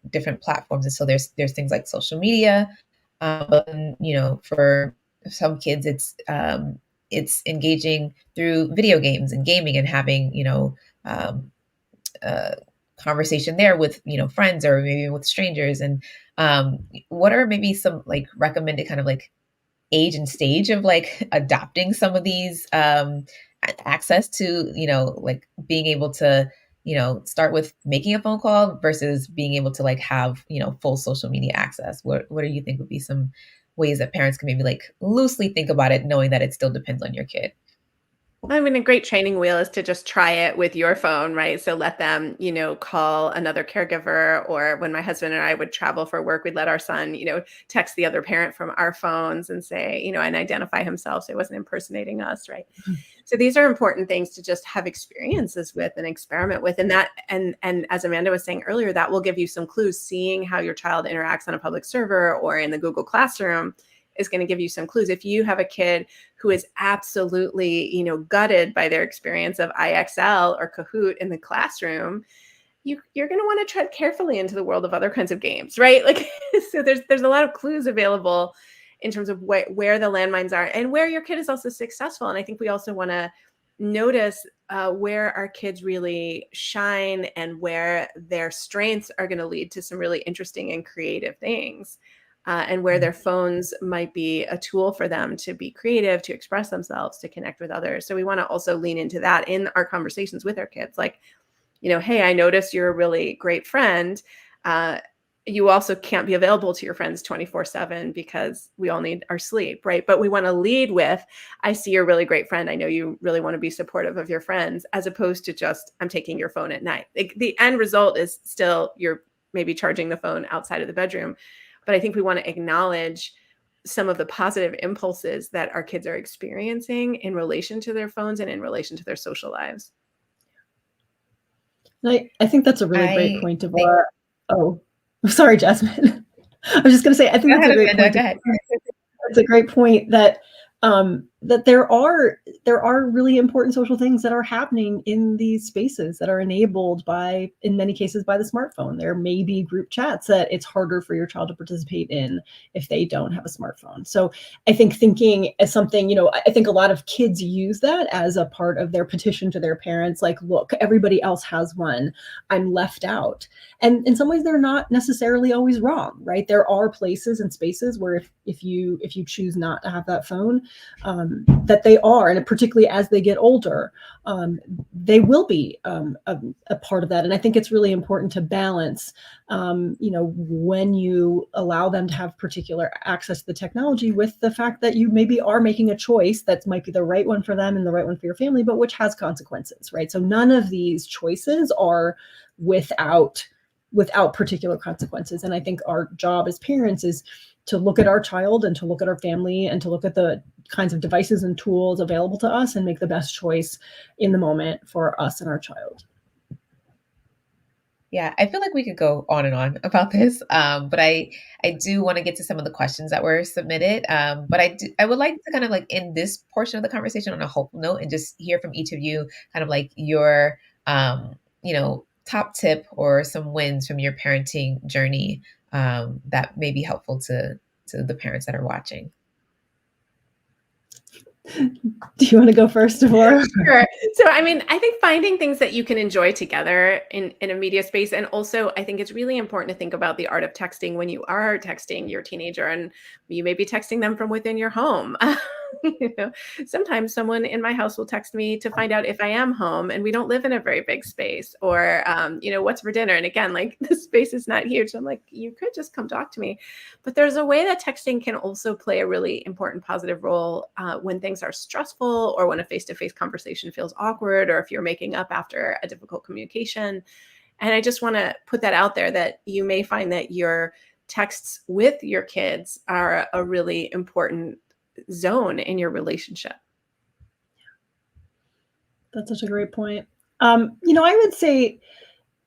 platforms. And so there's things like social media. But then, for some kids, it's engaging through video games and gaming and having, conversation there with, friends or maybe with strangers. And what are maybe some like recommended kind of like age and stage of like adopting some of these access to, like being able to, start with making a phone call versus being able to like have, full social media access? What do you think would be some ways that parents can maybe like loosely think about it, knowing that it still depends on your kid? I mean, a great training wheel is to just try it with your phone, right? So let them, call another caregiver. Or when my husband and I would travel for work, we'd let our son, text the other parent from our phones and say, and identify himself so he wasn't impersonating us, right? So these are important things to just have experiences with and experiment with. And as Amanda was saying earlier, that will give you some clues. Seeing how your child interacts on a public server or in the Google Classroom is going to give you some clues. If you have a kid who is absolutely, gutted by their experience of IXL or Kahoot in the classroom, you're going to want to tread carefully into the world of other kinds of games, right? Like, so there's a lot of clues available in terms of where the landmines are and where your kid is also successful. And I think we also want to notice where our kids really shine and where their strengths are going to lead to some really interesting and creative things. And where their phones might be a tool for them to be creative, to express themselves, to connect with others. So we want to also lean into that in our conversations with our kids. Like, hey, I noticed you're a really great friend. You also can't be available to your friends 24/7 because we all need our sleep, right? But we want to lead with, I see you're a really great friend. I know you really want to be supportive of your friends, as opposed to just, I'm taking your phone at night. The end result is still you're maybe charging the phone outside of the bedroom. But I think we want to acknowledge some of the positive impulses that our kids are experiencing in relation to their phones and in relation to their social lives. I think that's a really great I point, think, Devorah. Oh, sorry, Jasmine. I was just going to say, I think go that's ahead, a great Amanda, point. go ahead. It's a great point that that there are really important social things that are happening in these spaces that are enabled by, in many cases, by the smartphone. There may be group chats that it's harder for your child to participate in if they don't have a smartphone. So I think thinking as something, you know, I think a lot of kids use that as a part of their petition to their parents, like, look, everybody else has one, I'm left out. And in some ways, they're not necessarily always wrong, right? There are places and spaces where if you choose not to have that phone, that they are, and particularly as they get older, they will be a part of that. And I think it's really important to balance, you know, when you allow them to have particular access to the technology with the fact that you maybe are making a choice that might be the right one for them and the right one for your family, but which has consequences, right? So none of these choices are without particular consequences. And I think our job as parents is to look at our child and to look at our family and to look at the kinds of devices and tools available to us and make the best choice in the moment for us and our child. Yeah, I feel like we could go on and on about this, but I do want to get to some of the questions that were submitted. But I would like to kind of like end this portion of the conversation on a hopeful note and just hear from each of you, kind of like your you know, top tip or some wins from your parenting journey that may be helpful to the parents that are watching. Do you want to go first, Devorah? Sure. So, I mean, I think finding things that you can enjoy together in a media space. And also, I think it's really important to think about the art of texting when you are texting your teenager, and you may be texting them from within your home. You know, sometimes someone in my house will text me to find out if I am home, and we don't live in a very big space, or, you know, what's for dinner. And again, like, the space is not huge. So I'm like, you could just come talk to me. But there's a way that texting can also play a really important positive role when things are stressful, or when a face-to-face conversation feels awkward, or if you're making up after a difficult communication. And I just want to put that out there, that you may find that your texts with your kids are a really important zone in your relationship. That's such a great point. You know, I would say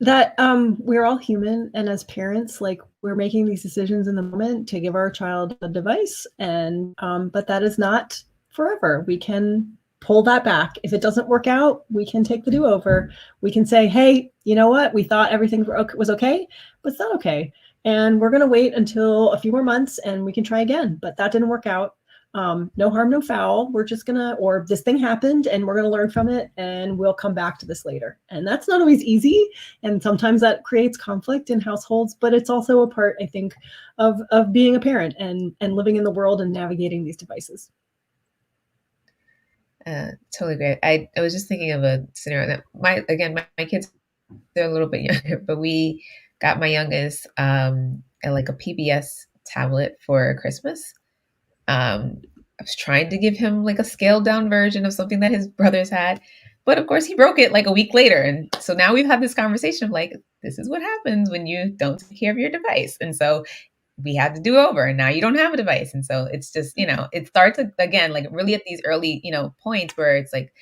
that we're all human, and as parents, like, we're making these decisions in the moment to give our child a device, and but that is not forever. We can pull that back. If it doesn't work out, we can take the do-over. We can say, hey, you know what? We thought everything was okay, but it's not okay. And we're going to wait until a few more months and we can try again. But that didn't work out. No harm, no foul. We're just going to, or this thing happened and we're going to learn from it and we'll come back to this later. And that's not always easy. And sometimes that creates conflict in households, but it's also a part, I think, of being a parent and living in the world and navigating these devices. Totally great. I was just thinking of a scenario that my kids, they're a little bit younger, but we got my youngest like a PBS tablet for Christmas. I was trying to give him like a scaled down version of something that his brothers had, but of course he broke it like a week later. And so now we've had this conversation of like, this is what happens when you don't take care of your device. And so we had to do over, and now you don't have a device. And so it's just, you know, it starts again, like really at these early, you know, points where it's like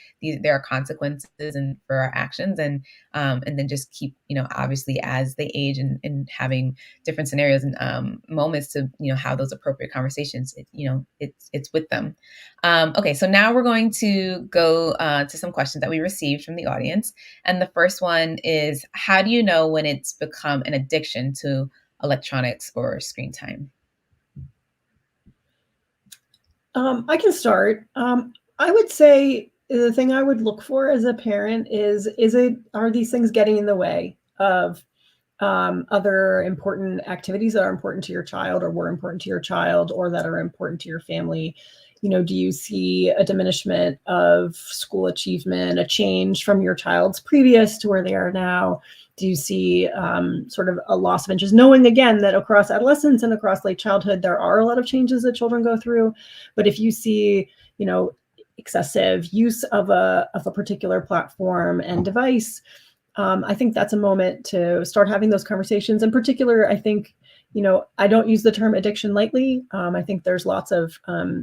there are consequences and for our actions, and then just keep, you know, obviously as they age and having different scenarios and moments to, you know, have those appropriate conversations, you know, it's with them. Okay. So now we're going to go to some questions that we received from the audience. And the first one is, how do you know when it's become an addiction to electronics or screen time? I can start. I would say the thing I would look for as a parent are these things getting in the way of other important activities that are important to your child, or were important to your child, or that are important to your family? You know, do you see a diminishment of school achievement, a change from your child's previous to where they are now? Do you see sort of a loss of interest, knowing again that across adolescence and across late childhood, there are a lot of changes that children go through? But if you see, you know, excessive use of a particular platform and device, I think that's a moment to start having those conversations. In particular, I think, I don't use the term addiction lightly. I think there's lots of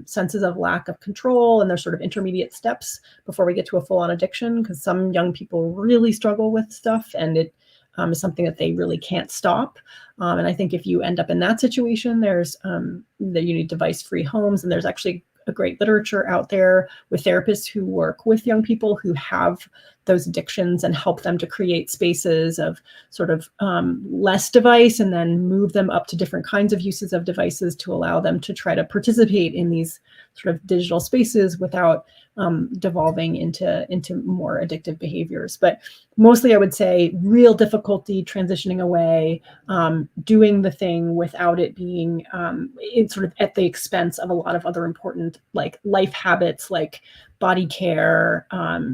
senses of lack of control, and there's sort of intermediate steps before we get to a full-on addiction, because some young people really struggle with stuff, and it is something that they really can't stop. And I think if you end up in that situation, there's that you need device-free homes, and there's actually a great literature out there with therapists who work with young people who have those addictions and help them to create spaces of sort of less device, and then move them up to different kinds of uses of devices to allow them to try to participate in these sort of digital spaces without devolving into more addictive behaviors. But mostly I would say real difficulty transitioning away, doing the thing without it being it's sort of at the expense of a lot of other important like life habits, like body care,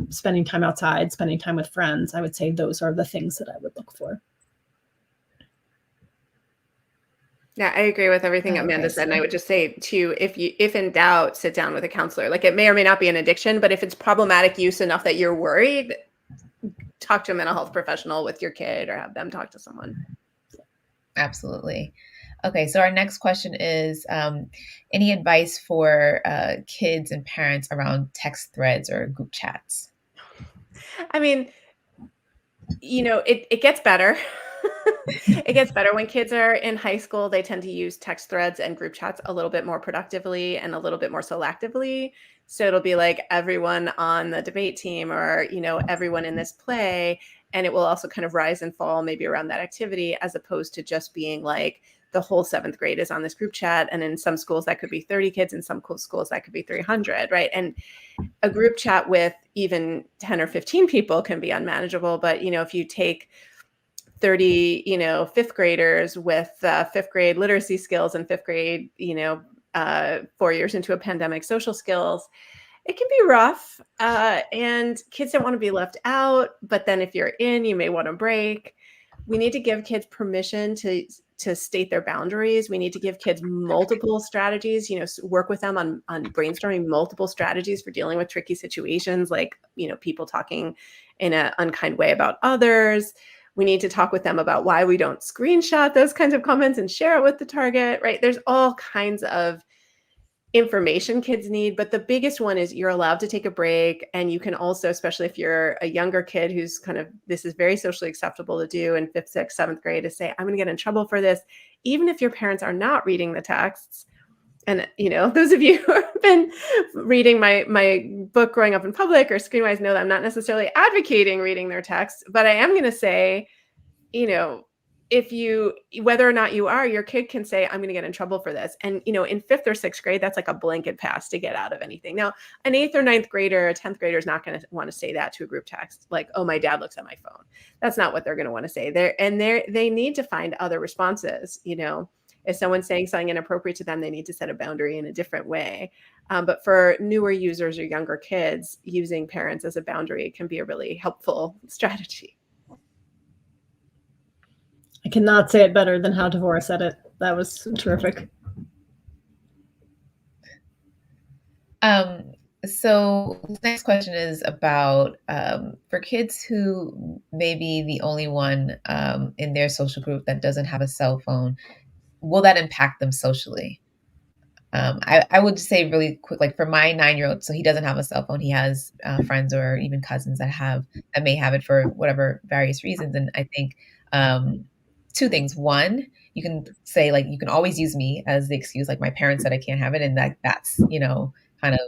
spending time outside, spending time with friends. I would say those are the things that I would look for. Yeah, I agree with everything Amanda said. And I would just say too, if in doubt, sit down with a counselor. Like, it may or may not be an addiction, but if it's problematic use enough that you're worried, talk to a mental health professional with your kid, or have them talk to someone. Absolutely. Okay, so our next question is, any advice for kids and parents around text threads or group chats? I mean, it gets better. It gets better. When kids are in high school, they tend to use text threads and group chats a little bit more productively and a little bit more selectively. So it'll be like everyone on the debate team, or, everyone in this play. And it will also kind of rise and fall maybe around that activity, as opposed to just being like the whole 7th grade is on this group chat. And in some schools that could be 30 kids, in some schools that could be 300, right? And a group chat with even 10 or 15 people can be unmanageable. But, if you take 30, 5th graders with 5th grade literacy skills and 5th grade, 4 years into a pandemic social skills, it can be rough. And kids don't want to be left out. But then if you're in, you may want to break. We need to give kids permission to state their boundaries. We need to give kids multiple strategies, work with them on brainstorming multiple strategies for dealing with tricky situations, like, people talking in an unkind way about others. We need to talk with them about why we don't screenshot those kinds of comments and share it with the target, right? There's all kinds of information kids need, but the biggest one is you're allowed to take a break. And you can also, especially if you're a younger kid who's this is very socially acceptable to do in 5th, 6th, 7th grade, to say, I'm going to get in trouble for this, even if your parents are not reading the texts. And, those of you who have been reading my book, Growing Up in Public, or Screenwise, know that I'm not necessarily advocating reading their texts, but I am going to say, whether or not you are, your kid can say, I'm going to get in trouble for this. And, in 5th or 6th grade, that's like a blanket pass to get out of anything. Now, an 8th or 9th grader, a 10th grader is not going to want to say that to a group text. Like, oh, my dad looks at my phone. That's not what they're going to want to say. They need to find other responses. If someone's saying something inappropriate to them, they need to set a boundary in a different way. But for newer users or younger kids, using parents as a boundary can be a really helpful strategy. I cannot say it better than how Devora said it. That was terrific. So the next question is about for kids who may be the only one in their social group that doesn't have a cell phone, will that impact them socially? I would just say really quick, like for my 9-year-old, so he doesn't have a cell phone. He has friends or even cousins that may have it for whatever various reasons. And I think 2 things. One, you can say, like, you can always use me as the excuse, like my parents said I can't have it, and that's kind of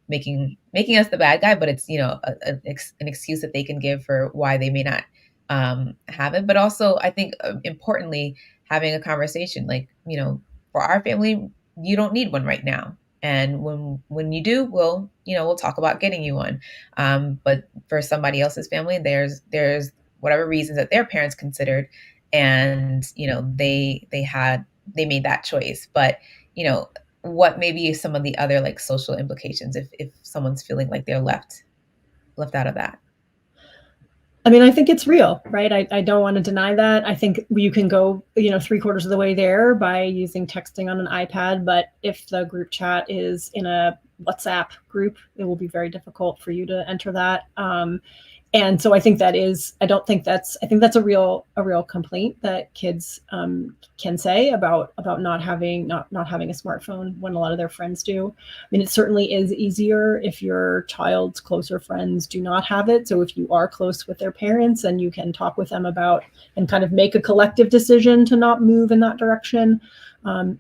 making us the bad guy, but it's an excuse that they can give for why they may not have it. But also, I think importantly, having a conversation, like, for our family, you don't need one right now, and when you do, we'll talk about getting you one. But for somebody else's family, there's whatever reasons that their parents considered, and they made that choice. But what may be some of the other like social implications if someone's feeling like they're left out of that? I mean, I think it's real, right? I don't want to deny that. I think you can go, 3/4 of the way there by using texting on an iPad. But if the group chat is in a WhatsApp group, it will be very difficult for you to enter that. And so I think I think that's a real complaint that kids can say about not having a smartphone when a lot of their friends do. I mean, it certainly is easier if your child's closer friends do not have it. So if you are close with their parents and you can talk with them about and kind of make a collective decision to not move in that direction,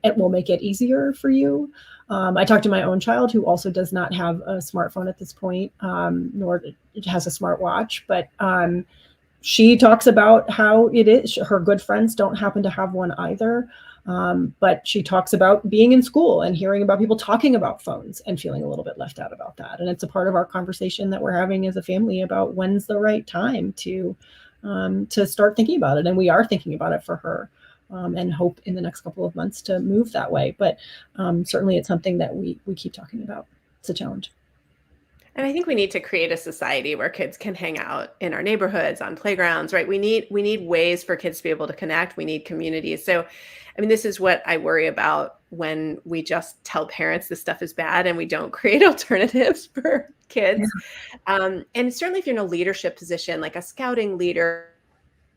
it will make it easier for you. I talked to my own child who also does not have a smartphone at this point, nor it has a smartwatch, but she talks about how it is. Her good friends don't happen to have one either. But she talks about being in school and hearing about people talking about phones and feeling a little bit left out about that. And it's a part of our conversation that we're having as a family about when's the right time to start thinking about it. And we are thinking about it for her. And hope in the next couple of months to move that way. But certainly it's something that we keep talking about. It's a challenge. And I think we need to create a society where kids can hang out in our neighborhoods, on playgrounds, right? We need ways for kids to be able to connect. We need communities. So, I mean, this is what I worry about when we just tell parents this stuff is bad and we don't create alternatives for kids. Yeah. And certainly if you're in a leadership position, like a scouting leader,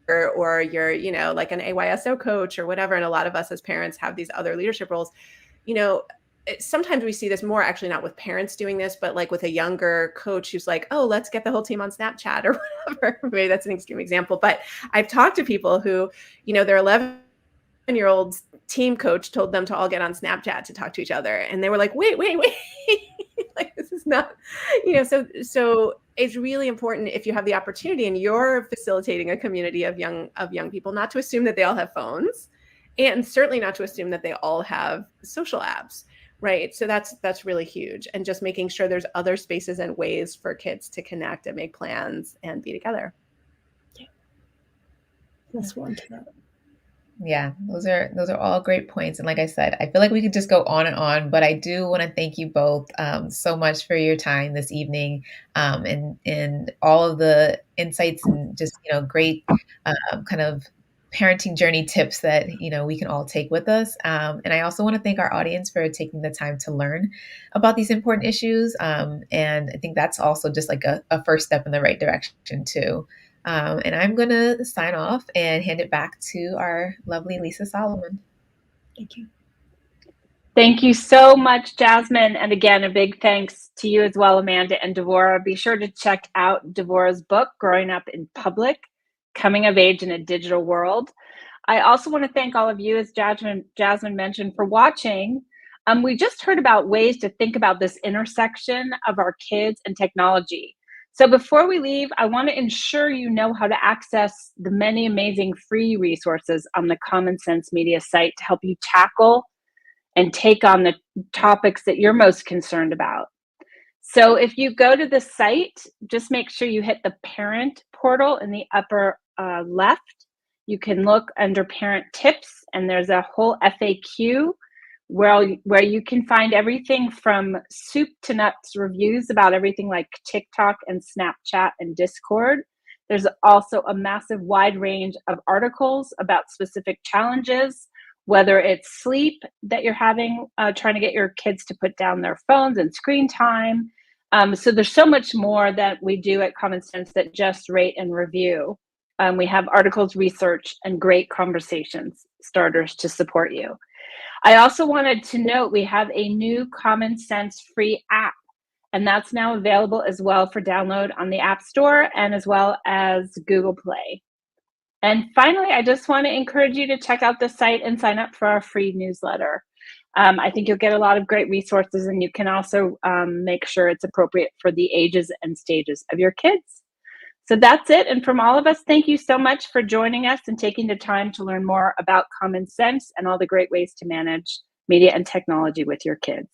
or you're, like an AYSO coach or whatever. And a lot of us as parents have these other leadership roles. Sometimes we see this more, actually not with parents doing this, but like with a younger coach who's like, oh, let's get the whole team on Snapchat or whatever. Maybe that's an extreme example, but I've talked to people who, their 11-year-old team coach told them to all get on Snapchat to talk to each other. And they were like, wait, like, this is not, so it's really important if you have the opportunity and you're facilitating a community of young people, not to assume that they all have phones, and certainly not to assume that they all have social apps, right? So that's really huge. And just making sure there's other spaces and ways for kids to connect and make plans and be together. Yeah. That's one to that. Yeah, those are all great points. And like I said, I feel like we could just go on and on, but I do want to thank you both so much for your time this evening, and all of the insights and just, great kind of parenting journey tips that, we can all take with us. And I also want to thank our audience for taking the time to learn about these important issues. And I think that's also just like a first step in the right direction too. And I'm going to sign off and hand it back to our lovely Lisa Solomon. Thank you. Thank you so much, Jasmine. And again, a big thanks to you as well, Amanda and Devora. Be sure to check out Devora's book, Growing Up in Public, Coming of Age in a Digital World. I also want to thank all of you, as Jasmine mentioned, for watching. We just heard about ways to think about this intersection of our kids and technology. So before we leave, I want to ensure you know how to access the many amazing free resources on the Common Sense Media site to help you tackle and take on the topics that you're most concerned about. So if you go to the site, just make sure you hit the parent portal in the upper left. You can look under parent tips, and there's a whole FAQ where you can find everything from soup to nuts reviews about everything like TikTok and Snapchat and Discord. There's also a massive wide range of articles about specific challenges, whether it's sleep that you're having, trying to get your kids to put down their phones and screen time. So there's so much more that we do at Common Sense that just rate and review. We have articles, research, and great conversations starters to support you. I also wanted to note we have a new Common Sense free app, and that's now available as well for download on the App Store and as well as Google Play. And finally, I just want to encourage you to check out the site and sign up for our free newsletter. I think you'll get a lot of great resources, and you can also make sure it's appropriate for the ages and stages of your kids. So that's it. And from all of us, thank you so much for joining us and taking the time to learn more about Common Sense and all the great ways to manage media and technology with your kids.